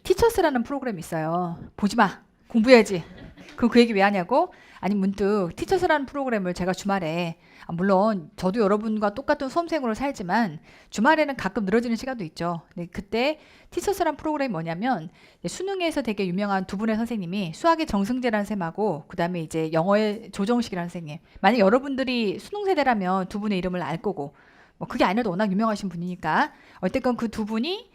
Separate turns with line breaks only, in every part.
티처스라는 프로그램이 있어요. 보지 마. 공부해야지. 그 얘기 왜 하냐고? 아니 문득 티처스라는 프로그램을 제가 주말에 물론 저도 여러분과 똑같은 수험생으로 살지만 주말에는 가끔 늘어지는 시간도 있죠. 근데 그때 티처스라는 프로그램이 뭐냐면 수능에서 되게 유명한 두 분의 선생님이 수학의 정승재라는 쌤하고 그 다음에 이제 영어의 조정식이라는 선생님. 만약 여러분들이 수능 세대라면 두 분의 이름을 알 거고 뭐 그게 아니라도 워낙 유명하신 분이니까 어쨌건 그 두 분이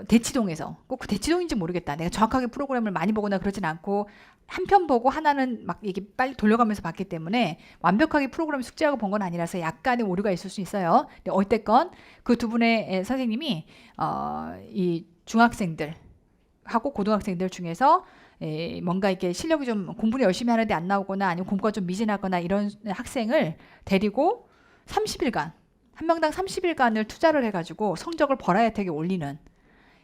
대치동에서 꼭 그 대치동인지 모르겠다. 내가 정확하게 프로그램을 많이 보거나 그러진 않고 한 편 보고 하나는 막 이게 빨리 돌려가면서 봤기 때문에 완벽하게 프로그램 숙지하고 본 건 아니라서 약간의 오류가 있을 수 있어요. 근데 어쨌건 그 두 분의 선생님이 이 중학생들 하고 고등학생들 중에서 뭔가 이렇게 실력이 좀 공부를 열심히 하는데 안 나오거나 아니면 공부가 좀 미진하거나 이런 학생을 데리고 30일간 한 명당 30일간을 투자를 해가지고 성적을 버라이어티하게 올리는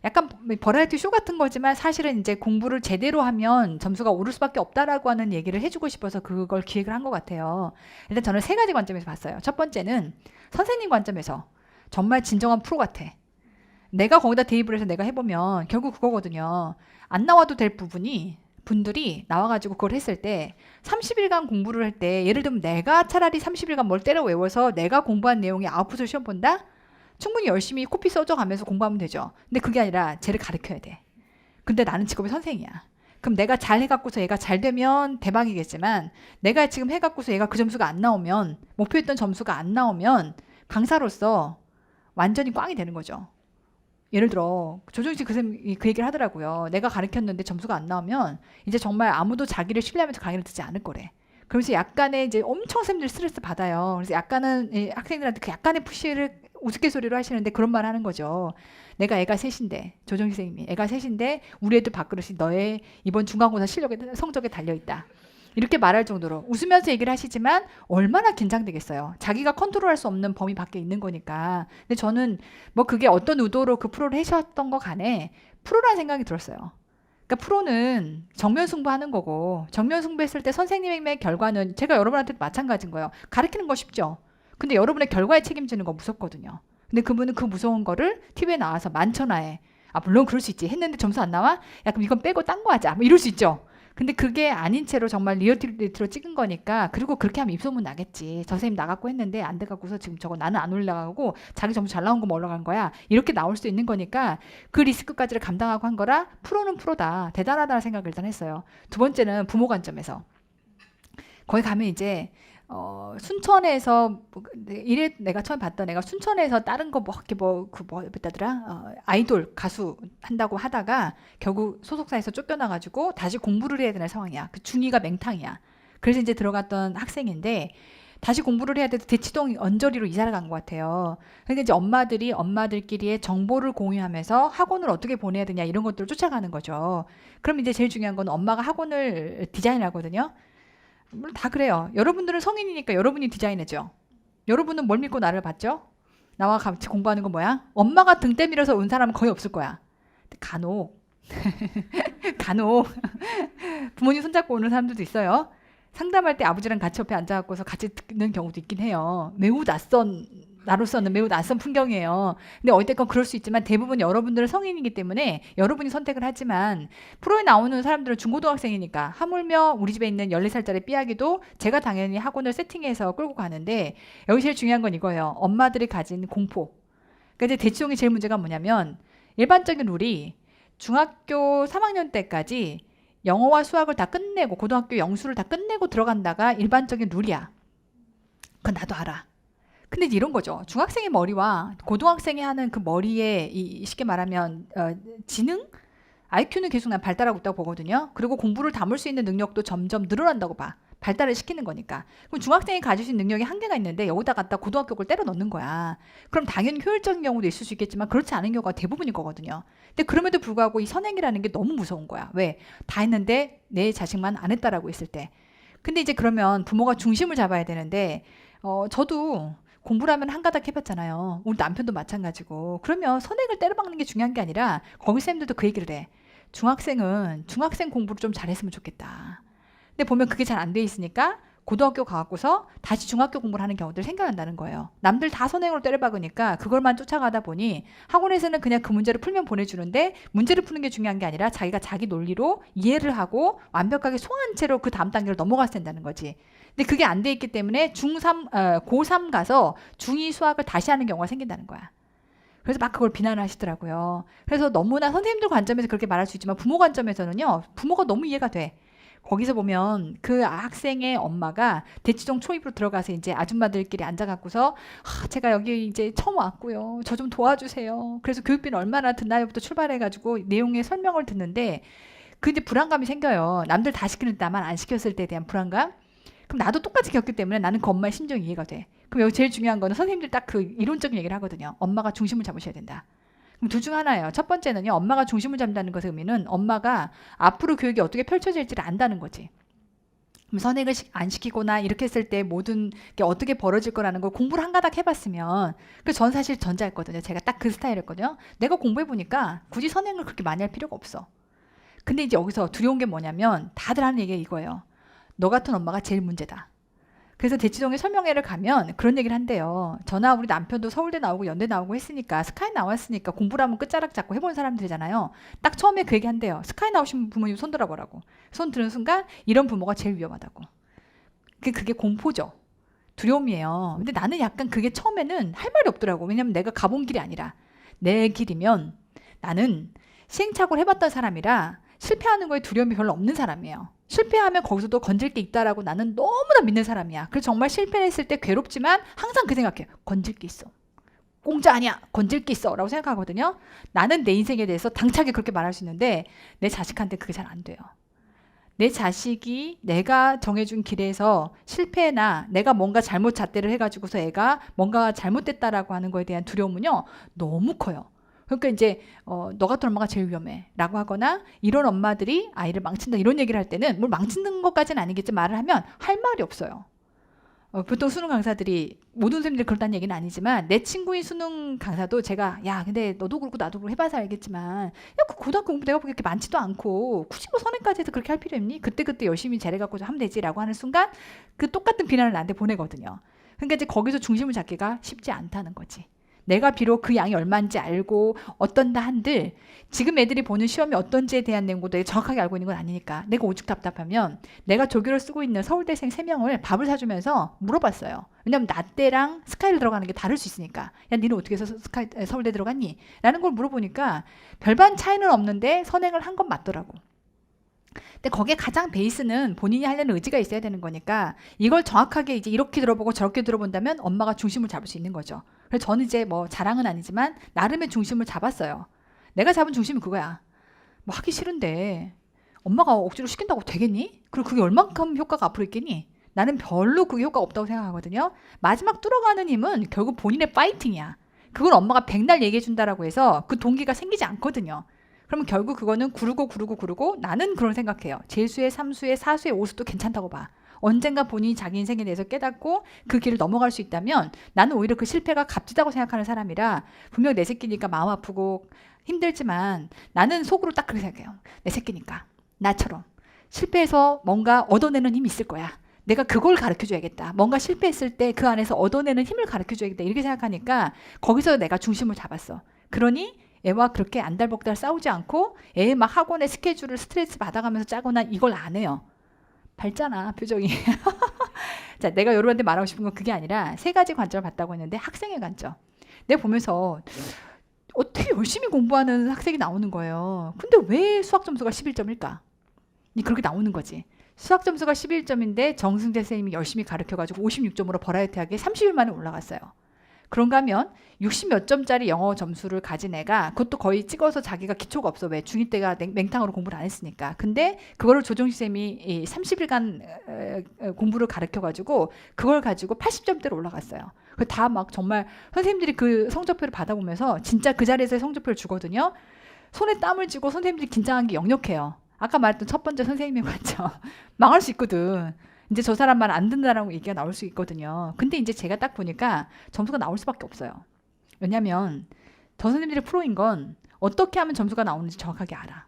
약간 버라이어티 쇼 같은 거지만 사실은 이제 공부를 제대로 하면 점수가 오를 수밖에 없다라고 하는 얘기를 해주고 싶어서 그걸 기획을 한 것 같아요. 일단 저는 세 가지 관점에서 봤어요. 첫 번째는 선생님 관점에서 정말 진정한 프로 같아. 내가 거기다 대입을 해서 내가 해보면 결국 그거거든요. 안 나와도 될 부분이 분들이 나와가지고 그걸 했을 때 30일간 공부를 할 때 예를 들면 내가 차라리 30일간 뭘 때려 외워서 내가 공부한 내용이 아웃풋을 시험 본다? 충분히 열심히 코피 써줘가면서 공부하면 되죠. 근데 그게 아니라 쟤를 가르쳐야 돼. 근데 나는 직업이 선생이야. 그럼 내가 잘 해갖고서 얘가 잘 되면 대박이겠지만 내가 지금 해갖고서 얘가 그 점수가 안 나오면 목표했던 점수가 안 나오면 강사로서 완전히 꽝이 되는 거죠. 예를 들어 조정식 그 얘기를 하더라고요. 내가 가르쳤는데 점수가 안 나오면 이제 정말 아무도 자기를 신뢰하면서 강의를 듣지 않을 거래. 그러면서 약간의 이제 엄청 쌤들이 스트레스 받아요. 그래서 약간은 학생들한테 그 약간의 푸시를 우스갯소리로 하시는데 그런 말 하는 거죠. 내가 애가 셋인데 조정식 선생님이 애가 셋인데 우리 애들 밥그릇이 너의 이번 중간고사 실력에 성적에 달려있다. 이렇게 말할 정도로 웃으면서 얘기를 하시지만 얼마나 긴장되겠어요. 자기가 컨트롤할 수 없는 범위 밖에 있는 거니까. 근데 저는 뭐 그게 어떤 의도로 그 프로를 하셨던 거 간에 프로라는 생각이 들었어요. 그러니까 프로는 정면 승부하는 거고 정면 승부했을 때 선생님의 결과는 제가 여러분한테도 마찬가지인 거예요. 가르치는 거 쉽죠. 근데 여러분의 결과에 책임지는 거 무섭거든요. 근데 그분은 그 무서운 거를 TV에 나와서 만천하에 물론 그럴 수 있지. 했는데 점수 안 나와? 야 그럼 이건 빼고 딴 거 하자. 뭐 이럴 수 있죠. 근데 그게 아닌 채로 정말 리얼리티로 찍은 거니까 그리고 그렇게 하면 입소문 나겠지. 저 선생님 나갔고 했는데 안 돼갖고서 지금 저거 나는 안 올라가고 자기 점수 잘 나온 거만 올라간 거야. 이렇게 나올 수도 있는 거니까 그 리스크까지를 감당하고 한 거라 프로는 프로다. 대단하다는 생각을 일단 했어요. 두 번째는 부모 관점에서. 거기 가면 이제 순천에서 이래 내가 처음 봤던 애가 순천에서 다른 거 뭐 이렇게 뭐였다더라 아이돌 가수 한다고 하다가 결국 소속사에서 쫓겨나가지고 다시 공부를 해야 되는 상황이야. 그 중이가 맹탕이야. 그래서 이제 들어갔던 학생인데 다시 공부를 해야 돼서 대치동 언저리로 이사를 간 것 같아요. 그러니까 이제 엄마들이 엄마들끼리의 정보를 공유하면서 학원을 어떻게 보내야 되냐 이런 것들을 쫓아가는 거죠. 그럼 이제 제일 중요한 건 엄마가 학원을 디자인하거든요. 물론 다 그래요. 여러분들은 성인이니까 여러분이 디자인해죠. 여러분은 뭘 믿고 나를 봤죠? 나와 같이 공부하는 건 뭐야? 엄마가 등 때밀어서 온 사람은 거의 없을 거야. 간혹 간혹 부모님 손잡고 오는 사람들도 있어요. 상담할 때 아버지랑 같이 옆에 앉아갖고서 같이 듣는 경우도 있긴 해요. 나로서는 매우 낯선 풍경이에요. 근데 어쨌건 그럴 수 있지만 대부분 여러분들은 성인이기 때문에 여러분이 선택을 하지만 프로에 나오는 사람들은 중고등학생이니까 하물며 우리 집에 있는 14살짜리 삐약이도 제가 당연히 학원을 세팅해서 끌고 가는데 여기 제일 중요한 건 이거예요. 엄마들이 가진 공포. 그러니까 이제 대치동이 제일 문제가 뭐냐면 일반적인 룰이 중학교 3학년 때까지 영어와 수학을 다 끝내고 고등학교 영수를 다 끝내고 들어간다가 일반적인 룰이야. 그건 나도 알아. 근데 이런 거죠. 중학생의 머리와 고등학생이 하는 그 머리에 쉽게 말하면 지능? IQ는 계속 난 발달하고 있다고 보거든요. 그리고 공부를 담을 수 있는 능력도 점점 늘어난다고 봐. 발달을 시키는 거니까. 그럼 중학생이 가질 수 있는 능력이 한계가 있는데 여기다 갖다 고등학교 걸 때려 넣는 거야. 그럼 당연히 효율적인 경우도 있을 수 있겠지만 그렇지 않은 경우가 대부분일 거거든요. 근데 그럼에도 불구하고 이 선행이라는 게 너무 무서운 거야. 왜? 다 했는데 내 자식만 안 했다라고 했을 때. 근데 이제 그러면 부모가 중심을 잡아야 되는데 저도 공부를 하면 한 가닥 해봤잖아요. 우리 남편도 마찬가지고. 그러면 선행을 때려박는 게 중요한 게 아니라 거기 쌤들도 그 얘기를 해. 중학생은 중학생 공부를 좀 잘했으면 좋겠다. 근데 보면 그게 잘 안 돼 있으니까 고등학교 가고서 다시 중학교 공부를 하는 경우들 생겨난다는 거예요. 남들 다 선행으로 때려박으니까 그걸만 쫓아가다 보니 학원에서는 그냥 그 문제를 풀면 보내주는데 문제를 푸는 게 중요한 게 아니라 자기가 자기 논리로 이해를 하고 완벽하게 소화한 채로 그 다음 단계로 넘어가야 된다는 거지. 근데 그게 안 돼 있기 때문에 고3 가서 중2 수학을 다시 하는 경우가 생긴다는 거야. 그래서 막 그걸 비난을 하시더라고요. 그래서 너무나 선생님들 관점에서 그렇게 말할 수 있지만 부모 관점에서는요. 부모가 너무 이해가 돼. 거기서 보면 그 학생의 엄마가 대치동 초입으로 들어가서 이제 아줌마들끼리 앉아갖고서 제가 여기 이제 처음 왔고요. 저 좀 도와주세요. 그래서 교육비는 얼마나 드나요부터 출발해가지고 내용의 설명을 듣는데 그 이제 불안감이 생겨요. 남들 다 시키는데 나만 안 시켰을 때에 대한 불안감. 그럼 나도 똑같이 겪기 때문에 나는 그 엄마의 심정이 이해가 돼. 그럼 여기 제일 중요한 거는 선생님들 딱 그 이론적인 얘기를 하거든요. 엄마가 중심을 잡으셔야 된다. 그럼 둘 중 하나예요. 첫 번째는요. 엄마가 중심을 잡는다는 것의 의미는 엄마가 앞으로 교육이 어떻게 펼쳐질지를 안다는 거지. 그럼 선행을 안 시키거나 이렇게 했을 때 모든 게 어떻게 벌어질 거라는 걸 공부를 한 가닥 해봤으면 그래서 전 사실 전자였거든요. 제가 딱 그 스타일이었거든요. 내가 공부해보니까 굳이 선행을 그렇게 많이 할 필요가 없어. 근데 이제 여기서 두려운 게 뭐냐면 다들 하는 얘기가 이거예요. 너 같은 엄마가 제일 문제다. 그래서 대치동에 설명회를 가면 그런 얘기를 한대요. 저나 우리 남편도 서울대 나오고 연대 나오고 했으니까 스카이 나왔으니까 공부를 하면 끝자락 잡고 해본 사람들이잖아요. 딱 처음에 그 얘기 한대요. 스카이 나오신 부모님 손 들어보라고. 손 드는 순간 이런 부모가 제일 위험하다고. 그게 공포죠. 두려움이에요. 근데 나는 약간 그게 처음에는 할 말이 없더라고. 왜냐면 내가 가본 길이 아니라 내 길이면 나는 시행착오를 해봤던 사람이라 실패하는 거에 두려움이 별로 없는 사람이에요. 실패하면 거기서도 건질 게 있다라고 나는 너무나 믿는 사람이야. 그래서 정말 실패했을 때 괴롭지만 항상 그 생각해. 건질 게 있어. 공짜 아니야. 건질 게 있어. 라고 생각하거든요. 나는 내 인생에 대해서 당차게 그렇게 말할 수 있는데 내 자식한테 그게 잘 안 돼요. 내 자식이 내가 정해준 길에서 실패나 내가 뭔가 잘못 잣대를 해가지고서 애가 뭔가 잘못됐다라고 하는 거에 대한 두려움은요. 너무 커요. 그러니까 이제 너 같은 엄마가 제일 위험해 라고 하거나 이런 엄마들이 아이를 망친다 이런 얘기를 할 때는 뭘 망치는 것까지는 아니겠지 말을 하면 할 말이 없어요. 보통 수능 강사들이 모든 선생님들이 그렇다는 얘기는 아니지만 내 친구인 수능 강사도 제가 야 근데 너도 그렇고 나도 그렇고 해봐서 알겠지만 야 그 고등학교 공부 내가 보기에 그렇게 많지도 않고 굳이 뭐 선행까지 해서 그렇게 할 필요 있니? 그때 열심히 잘해갖고 하면 되지 라고 하는 순간 그 똑같은 비난을 나한테 보내거든요. 그러니까 이제 거기서 중심을 잡기가 쉽지 않다는 거지. 내가 비록 그 양이 얼마인지 알고 어떤다 한들 지금 애들이 보는 시험이 어떤지에 대한 내용도 내가 정확하게 알고 있는 건 아니니까 내가 오죽 답답하면 내가 조교를 쓰고 있는 서울대생 3명을 밥을 사주면서 물어봤어요. 왜냐면 나 때랑 스카이를 들어가는 게 다를 수 있으니까 야 니는 어떻게 해서 서울대 들어갔니? 라는 걸 물어보니까 별반 차이는 없는데 선행을 한 건 맞더라고. 근데 거기에 가장 베이스는 본인이 하려는 의지가 있어야 되는 거니까 이걸 정확하게 이제 이렇게 들어보고 저렇게 들어본다면 엄마가 중심을 잡을 수 있는 거죠. 그래서 저는 이제 뭐 자랑은 아니지만 나름의 중심을 잡았어요. 내가 잡은 중심은 그거야. 뭐 하기 싫은데 엄마가 억지로 시킨다고 되겠니? 그리고 그게 얼만큼 효과가 앞으로 있겠니? 나는 별로 그게 효과가 없다고 생각하거든요. 마지막 뚫어가는 힘은 결국 본인의 파이팅이야. 그걸 엄마가 백날 얘기해 준다라고 해서 그 동기가 생기지 않거든요. 그러면 결국 그거는 구르고 나는 그런 생각해요. 재수의 3수의 4수의 5수도 괜찮다고 봐. 언젠가 본인이 자기 인생에 대해서 깨닫고 그 길을 넘어갈 수 있다면 나는 오히려 그 실패가 값지다고 생각하는 사람이라 분명 내 새끼니까 마음 아프고 힘들지만 나는 속으로 딱 그렇게 생각해요. 내 새끼니까 나처럼 실패해서 뭔가 얻어내는 힘이 있을 거야. 내가 그걸 가르쳐줘야겠다. 뭔가 실패했을 때 그 안에서 얻어내는 힘을 가르쳐줘야겠다. 이렇게 생각하니까 거기서 내가 중심을 잡았어. 그러니 애와 그렇게 안달복달 싸우지 않고 애 막 학원에 스케줄을 스트레스 받아가면서 짜거나 이걸 안 해요. 밝잖아 표정이. 자, 내가 여러분한테 말하고 싶은 건 그게 아니라 3가지 관점을 봤다고 했는데 학생의 관점. 내가 보면서 어떻게 열심히 공부하는 학생이 나오는 거예요. 근데 왜 수학 점수가 11점일까? 그렇게 나오는 거지. 수학 점수가 11점인데 정승재 선생님이 열심히 가르쳐가지고 56점으로 버라이어티하게 30일 만에 올라갔어요. 그런가 하면 60 몇 점짜리 영어 점수를 가진 애가 그것도 거의 찍어서 자기가 기초가 없어. 왜? 중2 때가 맹탕으로 공부를 안 했으니까. 근데 그거를 조정식 쌤이 30일간 공부를 가르쳐가지고 그걸 가지고 80점대로 올라갔어요. 다 막 정말 선생님들이 그 성적표를 받아보면서 진짜 그 자리에서 성적표를 주거든요. 손에 땀을 쥐고 선생님들이 긴장한 게 역력해요. 아까 말했던 첫 번째 선생님의 관점. 망할 수 있거든. 이제 저 사람 말 안 듣는다라고 얘기가 나올 수 있거든요. 근데 이제 제가 딱 보니까 점수가 나올 수밖에 없어요. 왜냐면 저 선생님들이 프로인 건 어떻게 하면 점수가 나오는지 정확하게 알아.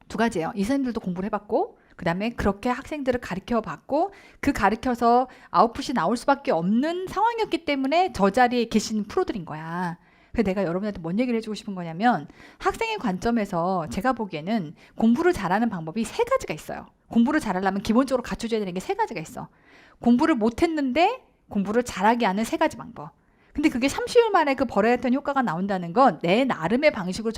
2가지예요. 이 선생님들도 공부를 해봤고 그 다음에 그렇게 학생들을 가르쳐 봤고 그 가르쳐서 아웃풋이 나올 수밖에 없는 상황이었기 때문에 저 자리에 계신 프로들인 거야. 그래서 내가 여러분한테 뭔 얘기를 해주고 싶은 거냐면 학생의 관점에서 제가 보기에는 공부를 잘하는 방법이 세 가지가 있어요. 공부를 잘하려면 기본적으로 갖춰줘야 되는 게 세 가지가 있어. 공부를 못했는데 공부를 잘하게 하는 세 가지 방법. 근데 그게 30일 만에 그 벌어야 했던 효과가 나온다는 건 내 나름의 방식으로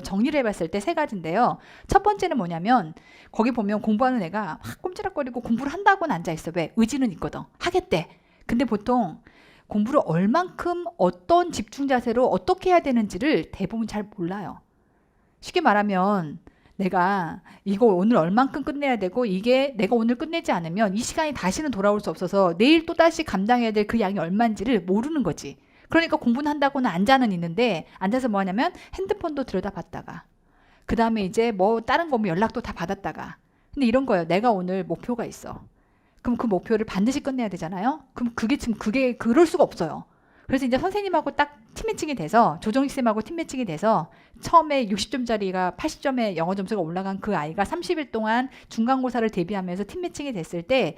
정리를 해봤을 때 세 가지인데요. 첫 번째는 뭐냐면 거기 보면 공부하는 애가 막 꼼지락거리고 공부를 한다고는 앉아있어. 왜? 의지는 있거든. 하겠대. 근데 보통 공부를 얼만큼 어떤 집중 자세로 어떻게 해야 되는지를 대부분 잘 몰라요. 쉽게 말하면 내가 이거 오늘 얼만큼 끝내야 되고 이게 내가 오늘 끝내지 않으면 이 시간이 다시는 돌아올 수 없어서 내일 또 다시 감당해야 될 그 양이 얼마인지를 모르는 거지. 그러니까 공부는 한다고는 앉아는 있는데 앉아서 뭐 하냐면 핸드폰도 들여다봤다가 그 다음에 이제 뭐 다른 거 뭐 연락도 다 받았다가 근데 이런 거예요. 내가 오늘 목표가 있어. 그럼 그 목표를 반드시 끝내야 되잖아요. 그럼 그게 그럴 수가 없어요. 그래서 이제 선생님하고 딱 팀 매칭이 돼서 조정식 쌤하고 팀 매칭이 돼서 처음에 60점짜리가 80점의 영어 점수가 올라간 그 아이가 30일 동안 중간고사를 대비하면서 팀 매칭이 됐을 때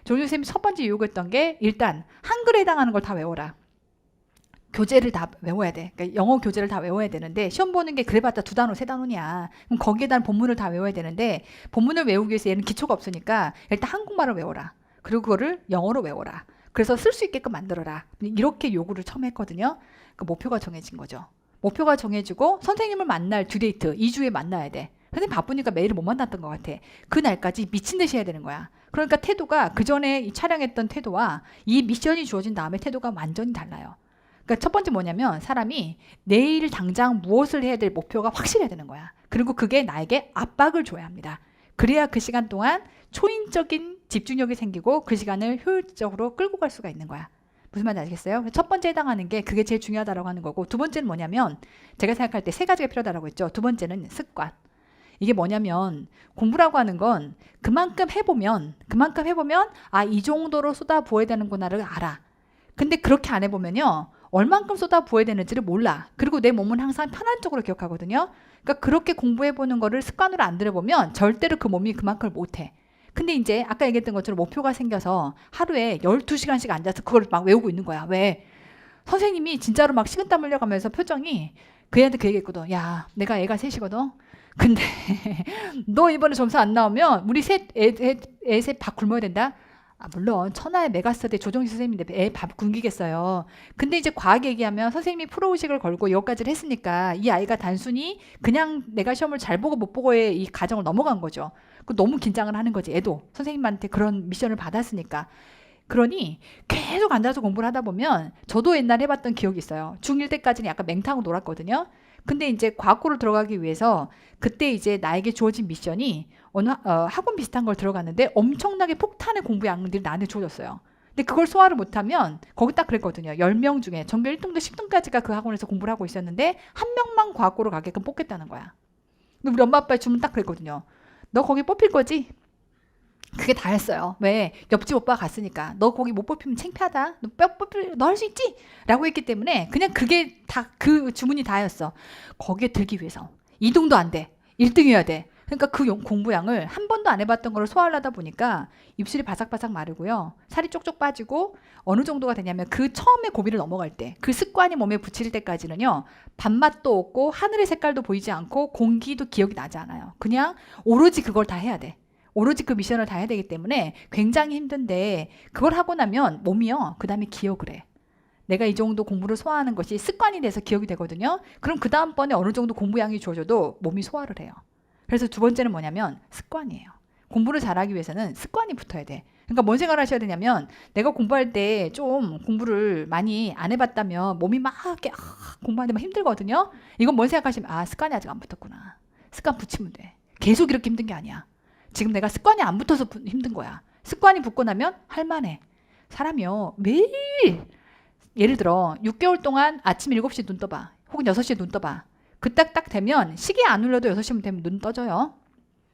조정식 쌤이 첫 번째 요구했던 게 일단 한글에 해당하는 걸 다 외워라. 교재를 다 외워야 돼. 그러니까 영어 교재를 다 외워야 되는데 시험 보는 게 그래봤자 2단원, 3단원이야. 그럼 거기에 대한 본문을 다 외워야 되는데 본문을 외우기 위해서 얘는 기초가 없으니까 일단 한국말을 외워라. 그리고 그거를 영어로 외워라. 그래서 쓸 수 있게끔 만들어라. 이렇게 요구를 처음 했거든요. 그 목표가 정해진 거죠. 목표가 정해지고 선생님을 만날 듀데이트 2주에 만나야 돼. 선생님 바쁘니까 매일 못 만났던 것 같아. 그날까지 미친 듯이 해야 되는 거야. 그러니까 태도가 그 전에 촬영했던 태도와 이 미션이 주어진 다음에 태도가 완전히 달라요. 그러니까 첫 번째 뭐냐면 사람이 내일 당장 무엇을 해야 될 목표가 확실해야 되는 거야. 그리고 그게 나에게 압박을 줘야 합니다. 그래야 그 시간 동안 초인적인 집중력이 생기고 그 시간을 효율적으로 끌고 갈 수가 있는 거야. 무슨 말인지 아시겠어요? 첫 번째 해당하는 게 그게 제일 중요하다고 하는 거고 두 번째는 뭐냐면 제가 생각할 때 세 가지가 필요하다고 했죠. 두 번째는 습관. 이게 뭐냐면 공부라고 하는 건 그만큼 해보면 아, 이 정도로 쏟아부어야 되는구나를 알아. 근데 그렇게 안 해보면요. 얼만큼 쏟아부어야 되는지를 몰라. 그리고 내 몸은 항상 편한 쪽으로 기억하거든요. 그러니까 그렇게 공부해보는 거를 습관으로 안 들여보면 절대로 그 몸이 그만큼을 못해. 근데 이제 아까 얘기했던 것처럼 목표가 생겨서 하루에 12시간씩 앉아서 그걸 막 외우고 있는 거야. 왜? 선생님이 진짜로 막 식은땀 흘려가면서 표정이 그 애한테 그 얘기했거든. 야, 내가 애가 셋이거든. 근데 너 이번에 점수 안 나오면 우리 애 셋 밥 굶어야 된다. 아, 물론 천하의 메가스터디 조정식 선생님인데 애 밥 굶기겠어요. 근데 이제 과하게 얘기하면 선생님이 프로의식을 걸고 여기까지를 했으니까 이 아이가 단순히 그냥 내가 시험을 잘 보고 못 보고의 이 과정을 넘어간 거죠. 그 너무 긴장을 하는 거지. 애도 선생님한테 그런 미션을 받았으니까. 그러니 계속 앉아서 공부를 하다 보면 저도 옛날에 해봤던 기억이 있어요. 중1 때까지는 약간 맹탕으로 놀았거든요. 근데 이제 과학고를 들어가기 위해서 그때 이제 나에게 주어진 미션이 어느 학원 비슷한 걸 들어갔는데 엄청나게 폭탄의 공부 양들이 나한테 주어졌어요. 근데 그걸 소화를 못하면 거기 딱 그랬거든요. 10명 중에 전교 1등부터 10등까지가 그 학원에서 공부를 하고 있었는데 한 명만 과학고로 가게끔 뽑겠다는 거야. 근데 우리 엄마 아빠의 주문 딱 그랬거든요. 너 거기 뽑힐 거지? 그게 다였어요. 왜? 옆집 오빠가 갔으니까. 너 거기 못 뽑히면 창피하다. 너 할 수 있지? 라고 했기 때문에 그냥 그게 다 그 주문이 다였어. 거기에 들기 위해서. 2등도 안 돼. 1등이어야 돼. 그러니까 그 공부량을 한 번도 안 해봤던 걸 소화하려다 보니까 입술이 바삭바삭 마르고요. 살이 쪽쪽 빠지고 어느 정도가 되냐면 그 처음에 고비를 넘어갈 때 그 습관이 몸에 붙일 때까지는요. 밥맛도 없고 하늘의 색깔도 보이지 않고 공기도 기억이 나지 않아요. 그냥 오로지 그걸 다 해야 돼. 오로지 그 미션을 다 해야 되기 때문에 굉장히 힘든데 그걸 하고 나면 몸이요. 그 다음에 기억을 해. 내가 이 정도 공부를 소화하는 것이 습관이 돼서 기억이 되거든요. 그럼 그 다음번에 어느 정도 공부량이 주어져도 몸이 소화를 해요. 그래서 두 번째는 뭐냐면 습관이에요. 공부를 잘하기 위해서는 습관이 붙어야 돼. 그러니까 뭔 생각을 하셔야 되냐면 내가 공부할 때 좀 공부를 많이 안 해봤다면 몸이 막 이렇게 공부하는데 막 힘들거든요. 이건 뭔 생각하시면 아 습관이 아직 안 붙었구나. 습관 붙이면 돼. 계속 이렇게 힘든 게 아니야. 지금 내가 습관이 안 붙어서 힘든 거야. 습관이 붙고 나면 할만해. 사람이요. 매일 예를 들어 6개월 동안 아침 7시에 눈 떠봐. 혹은 6시에 눈 떠봐. 그 딱 되면 시계 안 울려도 6시면 되면 눈 떠져요.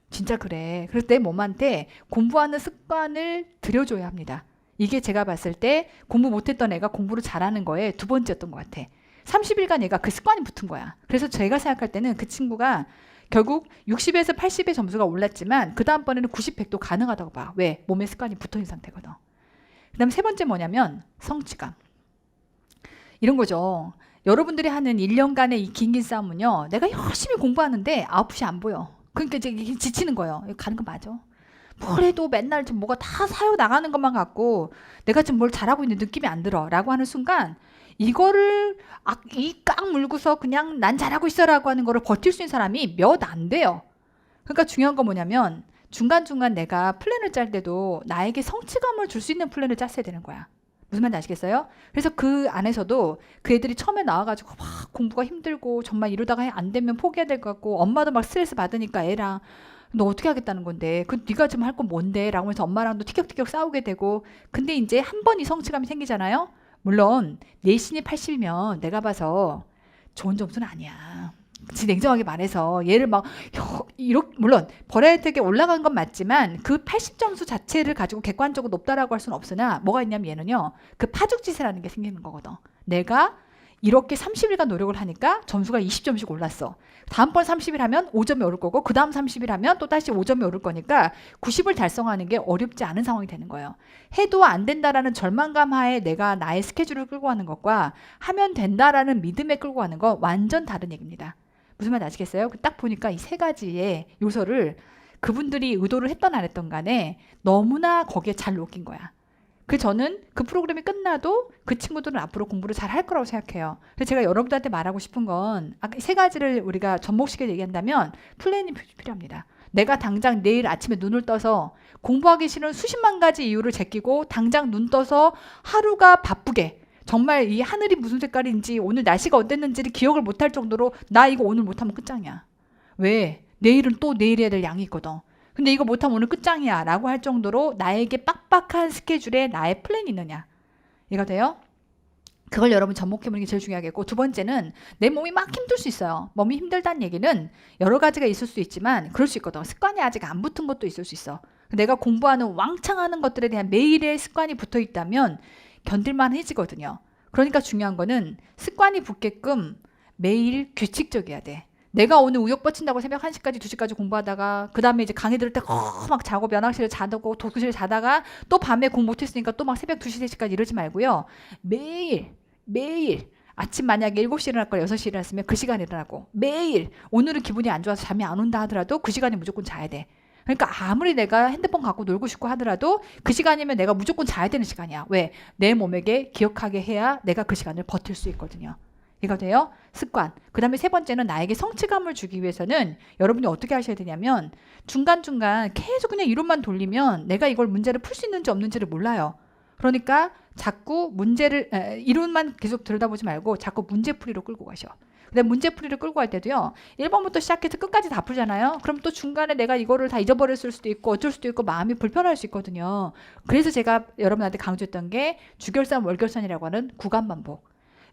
진짜 그래. 그래서 내 몸한테 공부하는 습관을 들여줘야 합니다. 이게 제가 봤을 때 공부 못했던 애가 공부를 잘하는 거에 두 번째였던 것 같아. 30일간 얘가 그 습관이 붙은 거야. 그래서 제가 생각할 때는 그 친구가 결국 60에서 80의 점수가 올랐지만 그 다음번에는 90, 100도 가능하다고 봐. 왜? 몸에 습관이 붙어있는 상태거든. 그 다음 세 번째 뭐냐면 성취감. 이런 거죠. 여러분들이 하는 1년간의 이 긴 싸움은요. 내가 열심히 공부하는데 아웃풋이 안 보여. 그러니까 이제 지치는 거예요. 가는 거 맞아. 뭘 해도 맨날 좀 뭐가 다 사요 나가는 것만 같고 내가 지금 뭘 잘하고 있는 느낌이 안 들어 라고 하는 순간 이거를 이 꽉 물고서 그냥 난 잘하고 있어 라고 하는 거를 버틸 수 있는 사람이 몇 안 돼요. 그러니까 중요한 건 뭐냐면 중간중간 내가 플랜을 짤 때도 나에게 성취감을 줄 수 있는 플랜을 짰어야 되는 거야. 무슨 말인지 아시겠어요? 그래서 그 안에서도 그 애들이 처음에 나와가지고 막 공부가 힘들고 정말 이러다가 안 되면 포기해야 될 것 같고 엄마도 막 스트레스 받으니까 애랑 너 어떻게 하겠다는 건데 그 네가 지금 할 건 뭔데 라고 해서 엄마랑도 티격태격 싸우게 되고 근데 이제 한 번 이 성취감이 생기잖아요. 물론 내신이 80이면 내가 봐서 좋은 점수는 아니야. 냉정하게 말해서 얘를 막 이렇게 물론 버라이어티하게 올라간 건 맞지만 그 80점수 자체를 가지고 객관적으로 높다라고 할 수는 없으나 뭐가 있냐면 얘는요. 그 파죽지세라는 게 생기는 거거든. 내가 이렇게 30일간 노력을 하니까 점수가 20점씩 올랐어. 다음번 30일 하면 5점이 오를 거고 그 다음 30일 하면 또 다시 5점이 오를 거니까 90을 달성하는 게 어렵지 않은 상황이 되는 거예요. 해도 안 된다라는 절망감 하에 내가 나의 스케줄을 끌고 가는 것과 하면 된다라는 믿음에 끌고 가는 거 완전 다른 얘기입니다. 무슨 말인지 아시겠어요? 딱 보니까 이 세 가지의 요소를 그분들이 의도를 했던 안 했던 간에 너무나 거기에 잘 녹인 거야. 그래서 저는 그 프로그램이 끝나도 그 친구들은 앞으로 공부를 잘 할 거라고 생각해요. 그래서 제가 여러분들한테 말하고 싶은 건 세 가지를 우리가 접목시켜 얘기한다면 플랜이 필요합니다. 내가 당장 내일 아침에 눈을 떠서 공부하기 싫은 수십만 가지 이유를 제끼고 당장 눈 떠서 하루가 바쁘게 정말 이 하늘이 무슨 색깔인지 오늘 날씨가 어땠는지를 기억을 못할 정도로 나 이거 오늘 못하면 끝장이야. 왜? 내일은 또 내일 해야 될 양이 있거든. 근데 이거 못하면 오늘 끝장이야 라고 할 정도로 나에게 빡빡한 스케줄에 나의 플랜이 있느냐. 이해가 돼요? 그걸 여러분 접목해보는 게 제일 중요하겠고 두 번째는 내 몸이 막 힘들 수 있어요. 몸이 힘들다는 얘기는 여러 가지가 있을 수 있지만 그럴 수 있거든. 습관이 아직 안 붙은 것도 있을 수 있어. 내가 공부하는 왕창 하는 것들에 대한 매일의 습관이 붙어 있다면 견딜만 해지거든요. 그러니까 중요한 거는 습관이 붙게끔 매일 규칙적이어야 돼. 내가 오늘 우욕 뻗친다고 새벽 1시까지 2시까지 공부하다가 그 다음에 이제 강의 들을 때 막 자고 면학실에 자고 독서실에 자다가 또 밤에 공부 못했으니까 또 막 새벽 2시, 3시까지 이러지 말고요. 매일 아침 만약에 7시에 일어날 걸 6시에 일어났으면 그 시간에 일어나고 매일 오늘은 기분이 안 좋아서 잠이 안 온다 하더라도 그 시간에 무조건 자야 돼. 그러니까 아무리 내가 핸드폰 갖고 놀고 싶고 하더라도 그 시간이면 내가 무조건 자야 되는 시간이야. 왜? 내 몸에게 기억하게 해야 내가 그 시간을 버틸 수 있거든요. 이거 돼요? 습관. 그 다음에 세 번째는 나에게 성취감을 주기 위해서는 여러분이 어떻게 하셔야 되냐면 중간중간 계속 그냥 이론만 돌리면 내가 이걸 문제를 풀 수 있는지 없는지를 몰라요. 그러니까 자꾸 이론만 계속 들여다보지 말고 자꾸 문제풀이로 끌고 가셔. 근데 문제풀이를 끌고 갈 때도요. 1번부터 시작해서 끝까지 다 풀잖아요. 그럼 또 중간에 내가 이거를 다 잊어버렸을 수도 있고 어쩔 수도 있고 마음이 불편할 수 있거든요. 그래서 제가 여러분한테 강조했던 게 주결산, 월결산이라고 하는 구간 반복.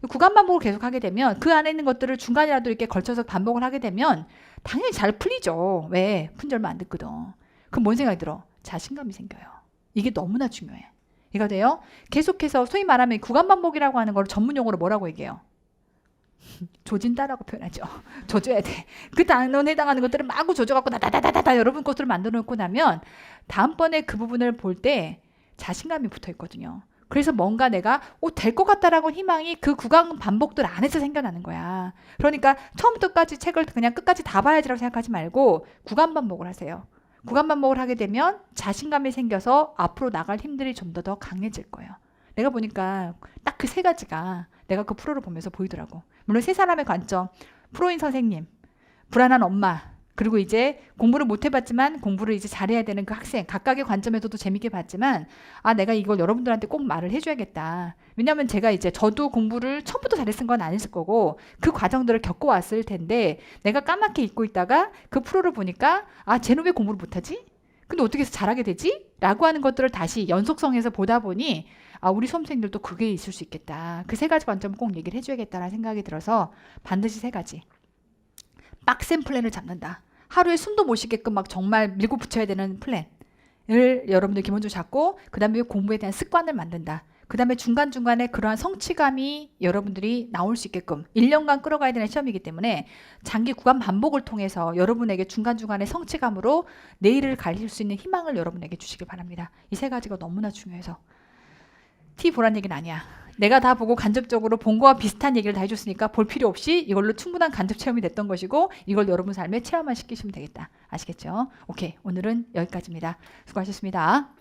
구간 반복을 계속 하게 되면 그 안에 있는 것들을 중간이라도 이렇게 걸쳐서 반복을 하게 되면 당연히 잘 풀리죠. 왜? 푼 지 얼마 안 됐거든. 그럼 뭔 생각이 들어? 자신감이 생겨요. 이게 너무나 중요해. 이거 돼요? 계속해서 소위 말하면 구간 반복이라고 하는 걸 전문 용어로 뭐라고 얘기해요? 조진다라고 표현하죠. 조져야 돼. 그 단원에 해당하는 것들을 마구 조져갖고 다다다다다 여러분 것들을 만들어 놓고 나면 다음번에 그 부분을 볼 때 자신감이 붙어 있거든요. 그래서 뭔가 내가 될 것 같다라고 희망이 그 구간 반복들 안에서 생겨나는 거야. 그러니까 처음부터까지 책을 그냥 끝까지 다 봐야지라고 생각하지 말고 구간 반복을 하세요. 구간 반복을 하게 되면 자신감이 생겨서 앞으로 나갈 힘들이 좀 더 강해질 거예요. 내가 보니까 딱 그 세 가지가 내가 그 프로를 보면서 보이더라고. 물론 세 사람의 관점, 프로인 선생님, 불안한 엄마, 그리고 이제 공부를 못 해봤지만 공부를 이제 잘해야 되는 그 학생, 각각의 관점에서도 재밌게 봤지만 내가 이걸 여러분들한테 꼭 말을 해줘야겠다. 왜냐하면 저도 공부를 처음부터 잘했은 건 아니었을 거고 그 과정들을 겪어왔을 텐데 내가 까맣게 잊고 있다가 그 프로를 보니까 쟤는 왜 공부를 못하지? 근데 어떻게 해서 잘하게 되지? 라고 하는 것들을 다시 연속성에서 보다 보니 우리 수험생들도 그게 있을 수 있겠다. 그 세 가지 관점을 꼭 얘기를 해줘야겠다라는 생각이 들어서 반드시 세 가지. 빡센 플랜을 잡는다. 하루에 숨도 못 쉬게끔 막 정말 밀고 붙여야 되는 플랜을 여러분들 기본적으로 잡고 그 다음에 공부에 대한 습관을 만든다. 그 다음에 중간중간에 그러한 성취감이 여러분들이 나올 수 있게끔 1년간 끌어가야 되는 시험이기 때문에 장기 구간 반복을 통해서 여러분에게 중간중간에 성취감으로 내일을 가릴 수 있는 희망을 여러분에게 주시길 바랍니다. 이 세 가지가 너무나 중요해서 티 보란 얘기는 아니야. 내가 다 보고 간접적으로 본 거와 비슷한 얘기를 다 해줬으니까 볼 필요 없이 이걸로 충분한 간접 체험이 됐던 것이고 이걸 여러분 삶에 체험만 시키시면 되겠다. 아시겠죠? 오케이, 오늘은 여기까지입니다. 수고하셨습니다.